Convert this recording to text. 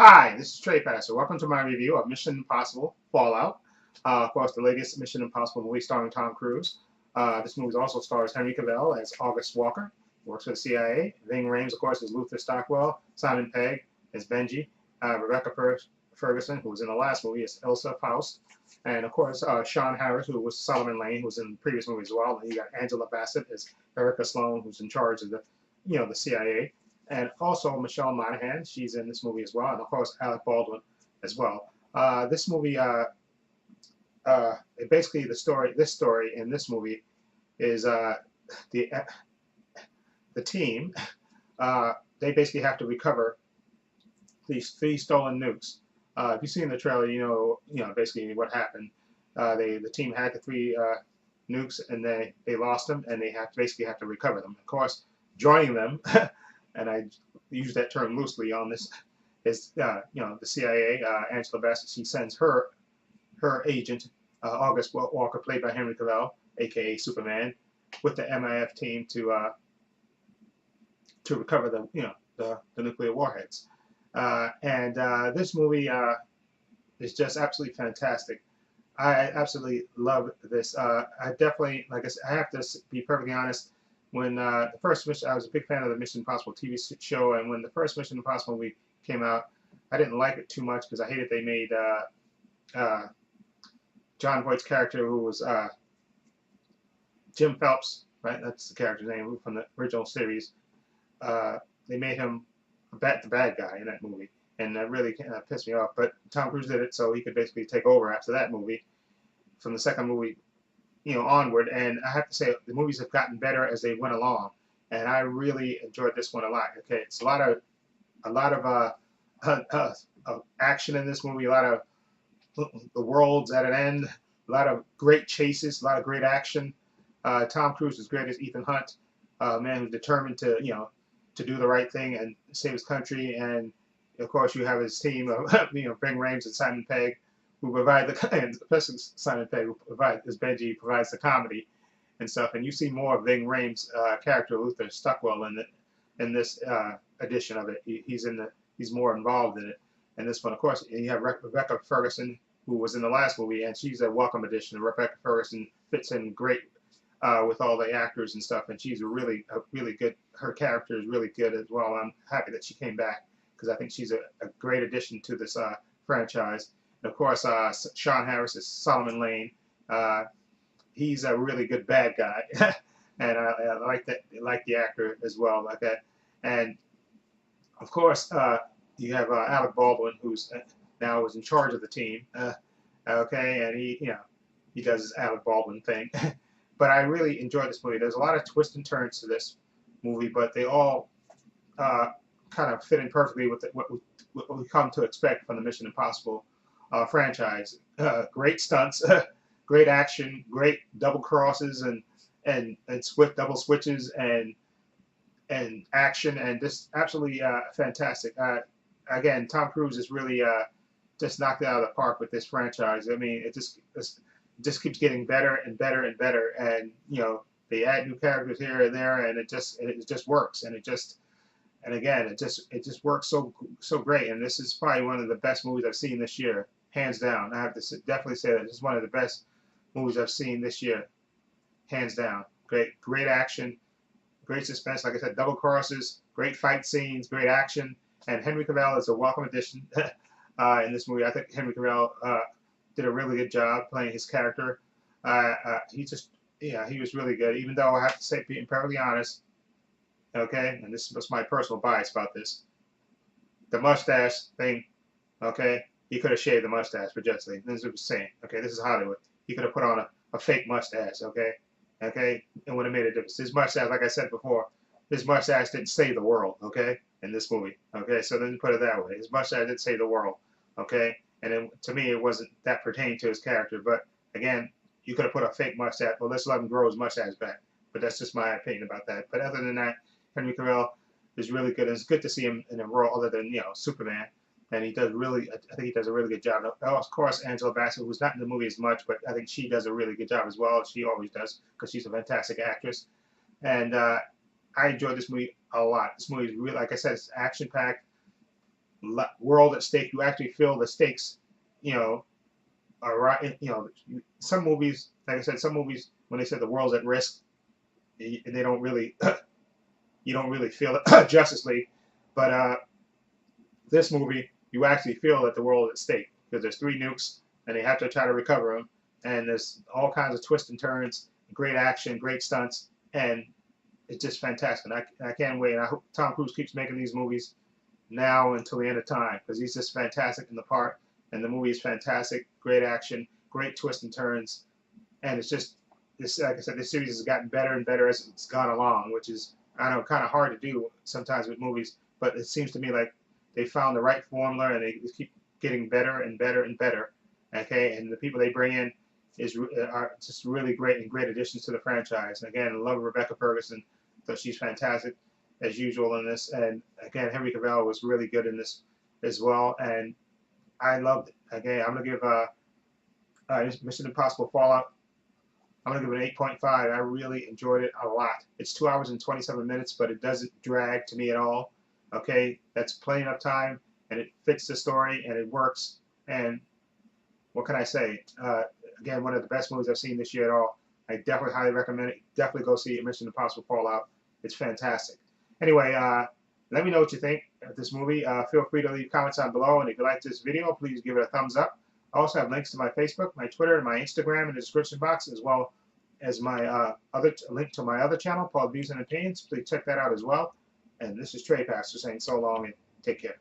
Hi, this is Trey Passer. Welcome to my review of Mission Impossible Fallout. Of course, the latest Mission Impossible movie starring Tom Cruise. This movie also stars Henry Cavill as August Walker, works for the CIA. Ving Rhames, of course, is Luther Stockwell. Simon Pegg is Benji. Rebecca Ferguson, who was in the last movie, is Ilsa Faust. And of course, Sean Harris, who was Solomon Lane, who was in the previous movie as well. And you got Angela Bassett as Erica Sloan, who's in charge of the CIA. And also Michelle Monaghan, she's in this movie as well, and of course Alec Baldwin as well. This movie, basically this story in this movie is the the team. They basically have to recover these three stolen nukes. If you've seen the trailer, you know basically what happened. The team had the three nukes, and they lost them, and they basically have to recover them. Of course, joining them, and I use that term loosely on this, is the CIA. Angela Bassett, she sends her agent, August Walker, played by Henry Cavill, aka Superman, with the MIF team to recover the nuclear warheads. And this movie is just absolutely fantastic. I absolutely love this. I definitely, like I said, I have to be perfectly honest. When the first mission, I was a big fan of the Mission Impossible TV show, and when the first Mission Impossible movie came out, I didn't like it too much because I hated they made John Voight's character, who was Jim Phelps, right? That's the character's name from the original series. They made him the bad guy in that movie, and that really pissed me off. But Tom Cruise did it so he could basically take over after that movie. From the second movie, onward. And I have to say, the movies have gotten better as they went along, and I really enjoyed this one a lot. Okay, it's a lot of action in this movie, a lot of the world's at an end, a lot of great chases, a lot of great action. Tom Cruise is great as Ethan Hunt, a man who's determined to do the right thing and save his country. And of course, you have his team of Ving Rhames and Simon Pegg, who provide and especially Simon Pegg, who provides, as Benji, provides the comedy and stuff. And you see more of Ving Rhames' character Luther Stockwell in this edition of it. He's more involved in it. And this one, of course, you have Rebecca Ferguson, who was in the last movie, and she's a welcome addition. Rebecca Ferguson fits in great with all the actors and stuff, and she's really good. Her character is really good as well. I'm happy that she came back because I think she's a great addition to this franchise. And of course, Sean Harris is Solomon Lane. He's a really good bad guy, and I like that. Like the actor as well, like that. And of course, you have Alec Baldwin, who's now is in charge of the team. Okay, and he does his Alec Baldwin thing. But I really enjoyed this movie. There's a lot of twists and turns to this movie, but they all kind of fit in perfectly with what we come to expect from the Mission Impossible franchise. Great stunts, great action, great double crosses and double switches and action, and just absolutely fantastic. Again, Tom Cruise is really just knocked it out of the park with this franchise. I mean, it just keeps getting better and better and better, and they add new characters here and there, and it just works, and again it just works so great. And this is probably one of the best movies I've seen this year, hands down. I have to definitely say that this is one of the best movies I've seen this year, hands down. Great action, great suspense. Like I said, double crosses, great fight scenes, great action, and Henry Cavill is a welcome addition in this movie. I think Henry Cavill did a really good job playing his character. He was really good. Even though I have to say, being perfectly honest, okay, and this was my personal bias about this, the mustache thing, okay, he could have shaved the mustache for Justice League. This is what I'm saying. Okay, this is Hollywood. He could have put on a fake mustache, okay, it would have made a difference. His mustache, like I said before, his mustache didn't save the world, okay, in this movie, okay. So then put it that way. His mustache didn't save the world, okay. And to me, it wasn't that pertaining to his character. But again, you could have put a fake mustache. Well, let's let him grow his mustache back. But that's just my opinion about that. But other than that, Henry Cavill is really good. It's good to see him in a role other than Superman, and he does really. I think he does a really good job. Of course, Angela Bassett, who's not in the movie as much, but I think she does a really good job as well. She always does because she's a fantastic actress. And I enjoyed this movie a lot. This movie is really, like I said, it's action packed. world at stake. You actually feel the stakes, you know, are right. You know, some movies, like I said, some movies when they said the world's at risk, they don't really, you don't really feel it. Justice League, but this movie, you actually feel that the world is at stake because there's three nukes and they have to try to recover them, and there's all kinds of twists and turns, great action, great stunts, and it's just fantastic. I can't wait. And I hope Tom Cruise keeps making these movies now until the end of time because he's just fantastic in the part, and the movie is fantastic. Great action, great twists and turns, and it's just this. Like I said, this series has gotten better and better as it's gone along, which is I know kind of hard to do sometimes with movies, but it seems to me like they found the right formula and they keep getting better and better and better. Okay, and the people they bring in are just really great and great additions to the franchise. And again, I love Rebecca Ferguson, so she's fantastic as usual in this. And again, Henry Cavill was really good in this as well, and I loved it. Again, I'm gonna give Mission Impossible Fallout. I'm gonna give it an 8.5. I really enjoyed it a lot. It's 2 hours and 27 minutes, but it doesn't drag to me at all. Okay, that's plenty enough time, and it fits the story, and it works. And what can I say? Again, one of the best movies I've seen this year at all. I definitely highly recommend it. Definitely go see Mission Impossible Fallout. It's fantastic. Anyway, let me know what you think of this movie. Feel free to leave comments down below, and if you like this video, please give it a thumbs up. I also have links to my Facebook, my Twitter, and my Instagram in the description box, as well as my other link to my other channel, Paul Views and Opinions. Please check that out as well. And this is Trey Pastor saying so long and take care.